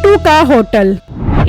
बिट्टू का होटल।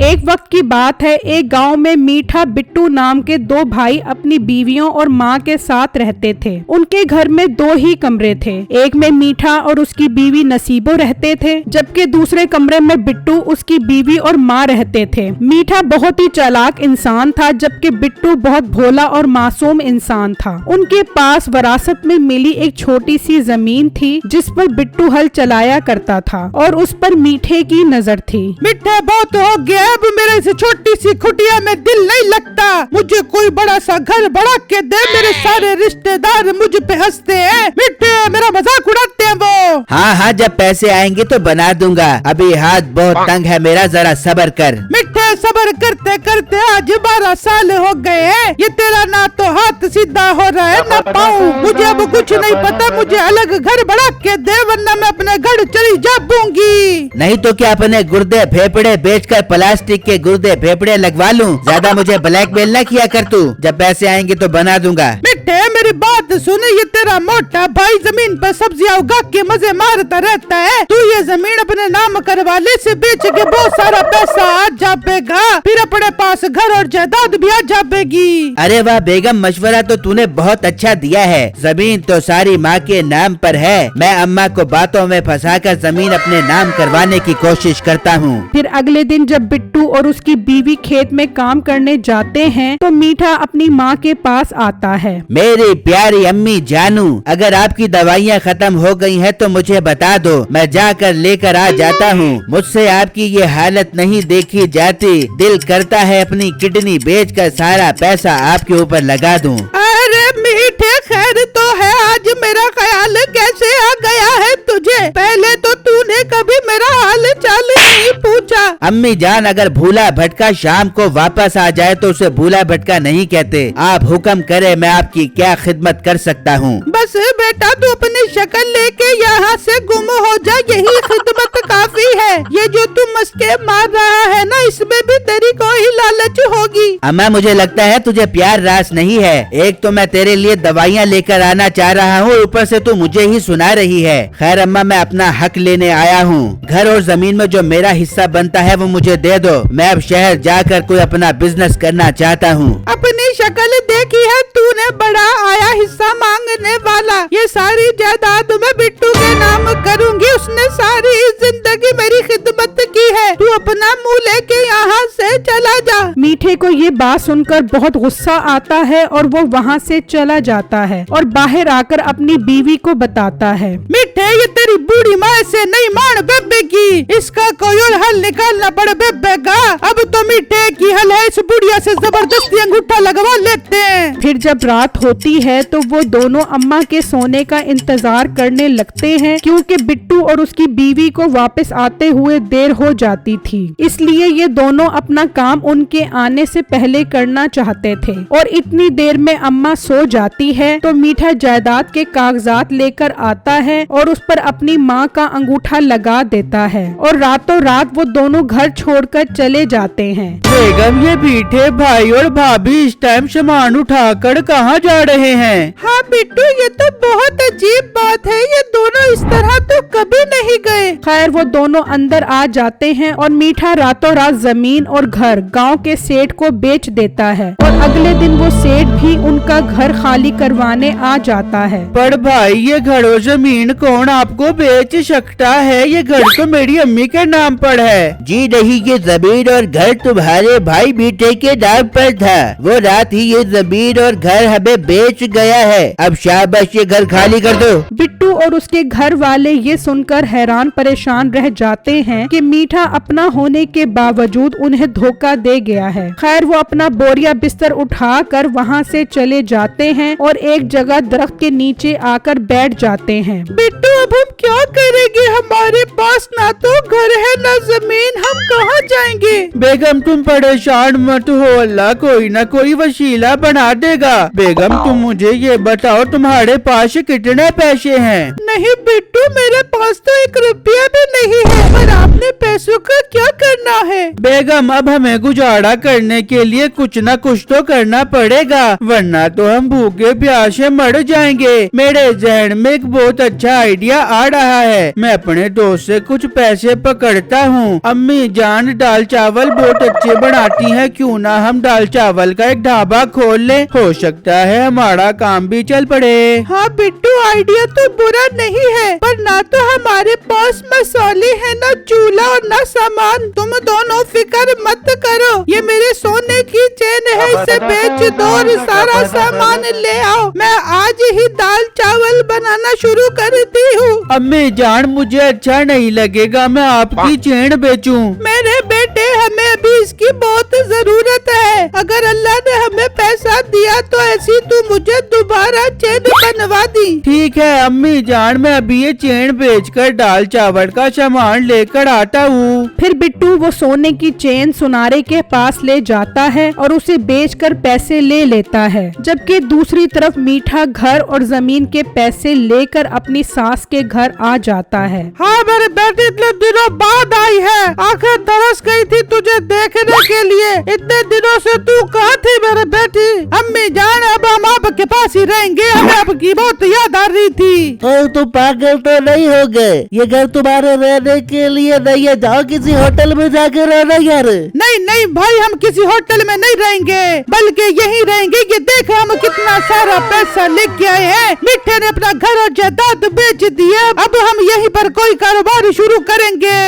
एक वक्त की बात है, एक गांव में मीठा बिट्टू नाम के दो भाई अपनी बीवियों और माँ के साथ रहते थे। उनके घर में दो ही कमरे थे। एक में मीठा और उसकी बीवी नसीबो रहते थे, जबकि दूसरे कमरे में बिट्टू, उसकी बीवी और माँ रहते थे। मीठा बहुत ही चालाक इंसान था, जबकि बिट्टू बहुत भोला और मासूम इंसान था। उनके पास विरासत में मिली एक छोटी सी जमीन थी, जिस पर बिट्टू हल चलाया करता था और उस पर मीठे की नजर थी। मीठा बहुत हो गया, अब मेरे इस छोटी सी कुटिया में दिल नहीं लगता। मुझे कोई बड़ा सा घर बढ़ा के दे, मेरे सारे रिश्तेदार मुझ पे हंसते हैं। मीठे मेरा मजाक उड़ाते हैं वो। हाँ, जब पैसे आएंगे तो बना दूंगा। अभी हाथ बहुत तंग है मेरा, जरा सब्र कर। मीठे सब्र करते करते आज 12 साल हो गए हैं। ये तेरा ना तो हाथ सीधा हो रहा है ना पाँव। मुझे अब कुछ नहीं पता, मुझे अलग घर बढ़ा के दे, वरना मैं अपने घर चली जाऊंगी। नहीं तो क्या अपने गुर्दे फेफड़े बेचकर प्लास्टिक के गुर्दे फेफड़े लगवा लूं? ज्यादा मुझे ब्लैकमेल न किया कर तू। जब पैसे आएंगे तो बना दूंगा। मीठे मेरी बात सुन, ये तेरा मोटा भाई जमीन पर सब्जियां उगा के मजे मारता रहता है। तू ये जमीन अपने नाम करवा ले, से बेच के बहुत सारा पैसा आ जाएगा, फिर अपने पास घर और जायदाद भी आ जाएगी। अरे वाह बेगम, मशवरा तो तूने बहुत अच्छा दिया है। जमीन तो सारी माँ के नाम पर है। मैं अम्मा को बातों में फंसाकर जमीन अपने नाम करवाने की कोशिश करता हूँ। फिर अगले दिन जब बिट्टू और उसकी बीवी खेत में काम करने जाते हैं, तो मीठा अपनी माँ के पास आता है। मेरी प्यारी अम्मी जानू, अगर आपकी दवाइयाँ खत्म हो गई हैं तो मुझे बता दो, मैं जाकर लेकर आ जाता हूँ। मुझसे आपकी ये हालत नहीं देखी जाती। दिल करता है अपनी किडनी बेचकर सारा पैसा आपके ऊपर लगा दूं। अरे मीठे, खैर तो है, आज मेरा ख्याल कैसे आ गया है तुझे? पहले तो तूने कभी मेरा हाल चाल नहीं पूछा। अम्मी जान, अगर भूला भटका शाम को वापस आ जाए तो उसे भूला भटका नहीं कहते। आप हुक्म करे, मैं आपकी क्या खिदमत कर सकता हूँ? बस बेटा, तू अपनी शक्ल लेके यहाँ से गुम हो जा, यही खिदमत काफी है। ये जो तू मस्के मार रहा है ना, इसमें भी तेरी कोई लालच होगी। अम्मा, मुझे लगता है तुझे प्यार रास नहीं है। एक तो मैं तेरे लिए दवाइयाँ लेकर आना चाह रहा हूँ, ऊपर से तू मुझे ही सुना रही है। खैर अम्मा, मैं अपना हक लेने आया हूँ। घर और जमीन में जो मेरा हिस्सा बनता है वो मुझे दे दो। मैं अब शहर जाकर कोई अपना बिजनेस करना चाहता हूँ। अपनी शक्ल देखी है तूने, बड़ा आया हिस्सा मांगने वाला। ये सारी जायदाद मैं बिट्टू के नाम करूँगी, उसने सारी जिंदगी मेरी खिदमत की है। तू अपना मुँह लेके यहाँ से चला जा। मीठे को ये बात सुनकर बहुत गुस्सा आता है और वो वहाँ से चला जाता है और बाहर आकर अपनी बीवी को बताता है। मीठे, ये तेरी बूढ़ी माँ से नहीं मान बेबेगी, इसका कोई और हल निकालना पड़ बेबेगा। अब तो मीठे की हल है, इस बुढ़िया से जबरदस्ती अंगूठा लगवा लेते हैं। फिर जब रात होती है तो वो दोनों अम्मा के सोने का इंतजार करने लगते हैं, क्योंकि बिट्टू और उसकी बीवी को वापस आते हुए देर हो जाती थी। इसलिए ये दोनों अपना काम उनके आने से पहले करना चाहते थे। और इतनी देर में अम्मा सो जाती है तो मीठा जायदाद के कागजात लेकर आता है और उस पर अपनी माँ का अंगूठा लगा देता है और रातों रात वो दोनों घर छोड़कर चले जाते हैं। बेगम, ये मीठे भाई और भाभी इस टाइम सामान उठाकर कहाँ जा रहे हैं? हाँ बिट्टू, ये तो बहुत अजीब बात है, ये दोनों इस तरह तो कभी नहीं गए। खैर वो दोनों अंदर आ जाते हैं और मीठा रातों रात जमीन और घर गांव के सेठ को बेच देता है और अगले दिन वो सेठ भी उनका घर खाली करवाने आ जाता है। पर भाई, ये घर और जमीन कौन आपको बेच सकता है? ये घर तो मेरी अम्मी के नाम पर है। जी नहीं, ये जमीन और घर तुम्हारे भाई मीठे के नाम पर था। वो रात ही ये जमीन और घर हमें बेच गया है। अब शाबाश, ये घर खाली कर दो। बिट्टू और उसके घर वाले ये सुनकर हैरान परेशान रह जाते हैं कि मीठा अपना होने के बावजूद उन्हें धोखा दे गया है। खैर वो अपना बोरिया बिस्तर उठाकर वहाँ से चले जाते हैं और एक जगह दरख्त के नीचे आकर बैठ जाते हैं। बिट्टू, अब हम क्या करेंगे? हमारे पास ना तो घर है ना जमीन, हम कहाँ जाएंगे? बेगम, तुम परेशान मत हो, अल्लाह कोई ना कोई वसीला बना देगा। बेगम, तुम मुझे ये बताओ, तुम्हारे पास कितने पैसे हैं? नहीं बिट्टू, मेरे पास तो 1 रुपया भी नहीं है। पर आपने पैसों का क्या करना है? बेगम अब हमें गुजारा करने के लिए कुछ न कुछ तो करना पड़ेगा, वरना तो हम भूखे प्यासे मर जाएंगे। मेरे जहन में एक बहुत अच्छा आइडिया आ रहा है। मैं अपने दोस्त से कुछ पैसे पकड़ता हूँ। अम्मी जान दाल चावल बहुत अच्छे बनाती है, क्यों ना हम दाल चावल का एक ढाबा खोल ले, हो सकता है हमारा काम भी चल पड़े। हाँ बिट्टू, आइडिया तो बुरा नहीं है, पर ना तो हमारे पास मसाले हैं, ना चूल्हा और ना सामान। तुम दोनों फिक्र मत करो, ये मेरे सोने की चेन है, इसे बेच दो और सारा सामान ले आओ। मैं आज ही दाल चावल बनाना शुरू करती हूँ। अम्मी जान मुझे अच्छा नहीं लगेगा मैं आपकी चेन बेचूं। मेरे बेटे, हमें अभी इसकी बहुत जरूरत है। अगर अल्लाह ने हमें पैसा दिया तो ऐसी तू मुझे दोबारा चेन बनवा दी। ठीक है अम्मी जान, मैं अभी ये चेन बेचकर दाल चावल का सामान लेकर आता हूँ। फिर बिट्टू वो सोने की चेन सुनारे के पास ले जाता है और उसे बेचकर पैसे ले लेता है, जबकि दूसरी तरफ मीठा घर और जमीन के पैसे लेकर अपनी सास के घर आ जाता है। हाँ मेरे बेटी, इतने दिनों बाद आई है, आंखें तरस गई थी तुझे देखने के लिए। इतने दिनों से तू कहाँ थी मेरे बेटी? अम्मी जान, अब हम आपके पास ही रहेंगे, हमें आपकी बहुत याद आ रही थी। तुम पागल तो नहीं हो गए? ये घर तुम्हारे रहने के लिए नहीं है, जाओ किसी होटल में जाकर रहना यार। नहीं नहीं भाई, हम किसी होटल में नहीं रहेंगे, बल्कि यहीं रहेंगे। ये देख हम कितना सारा पैसा लेके आए हैं। मिठे ने अपना घर और जायदाद बेच दिया, अब हम यहीं पर कोई कारोबार शुरू करेंगे।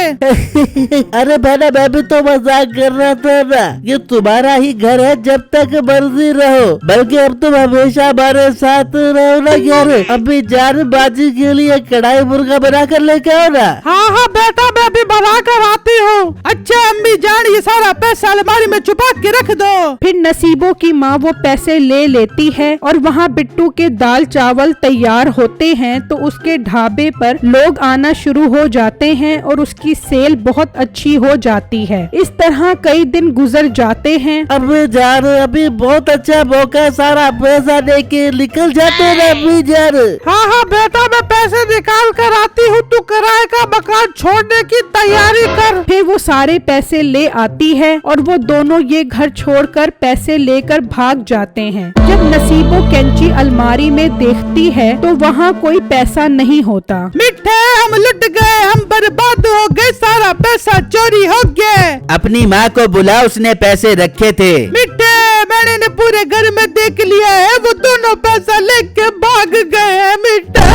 अरे बहना, मैं भी तो मजाक कर रहा था ना। ये तुम्हारा ही घर है, जब तक मर्जी रहो, बल्कि अब तुम हमेशा हमारे साथ रहो ना यार। अभी जान बाजी के लिए कढ़ाई मुर्गा बना कर लेके आओ ना। हाँ हाँ बेटा, मैं भी बना कर आती हूँ। अच्छा अम्मी जान, ये सारा पैसा अलमारी में छुपा के रख दो। फिर नसीबों की माँ वो पैसे ले लेती है और वहाँ बिट्टू के दाल चावल तैयार होते हैं, तो उसके ढाबे पर लोग आना शुरू हो जाते हैं और उसकी सेल बहुत अच्छी हो जाती है। इस तरह कई दिन गुजर जाते हैं। अभी जान, अभी बहुत अच्छा मौका, सारा पैसा लेके निकल जाते हैं अभी जान। हाँ हाँ बेटा, मैं पैसे निकाल कर आती हूँ, तू किराए का मकान छोड़ने की तैयारी कर। फिर वो सारे पैसे ले आती है और वो दोनों ये घर छोड़कर पैसे लेकर भाग जाते हैं। जब नसीबो कैंची अलमारी में देखती है तो वहाँ कोई पैसा नहीं होता। मिठे, हम लुट गए, हम बर्बाद हो गए, सारा पैसा चोरी हो गया। अपनी माँ को बुला, उसने पैसे रखे थे। मिठे, मैंने पूरे घर में देख लिया है, वो दोनों पैसा लेके भाग गए हैं। मिठे,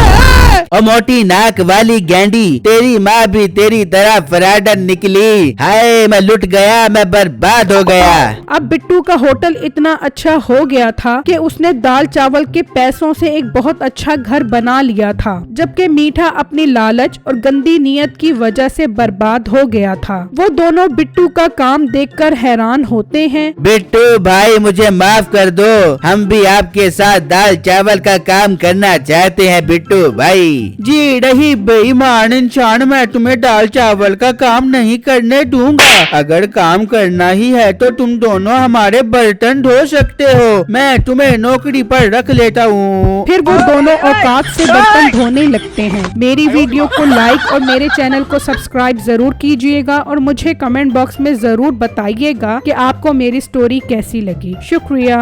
और मोटी नाक वाली गैंडी, तेरी माँ भी तेरी तरह फराडन निकली। हाय, मैं लुट गया, मैं बर्बाद हो गया। अब बिट्टू का होटल इतना अच्छा हो गया था कि उसने दाल चावल के पैसों से एक बहुत अच्छा घर बना लिया था, जबकि मीठा अपनी लालच और गंदी नीयत की वजह से बर्बाद हो गया था। वो दोनों बिट्टू का काम देखकर हैरान होते हैं। बिट्टू भाई, मुझे माफ कर दो, हम भी आपके साथ दाल चावल का काम करना चाहते हैं बिट्टू भाई। जी नहीं बेईमान इंसान, मैं तुम्हें दाल चावल का काम नहीं करने दूंगा। अगर काम करना ही है तो तुम दोनों हमारे बर्तन धो सकते हो, मैं तुम्हें नौकरी पर रख लेता हूँ। फिर वो दोनों औकात से बर्तन धोने लगते हैं। मेरी वीडियो को लाइक और मेरे चैनल को सब्सक्राइब जरूर कीजिएगा और मुझे कमेंट बॉक्स में जरूर बताइएगा कि आपको मेरी स्टोरी कैसी लगी। शुक्रिया।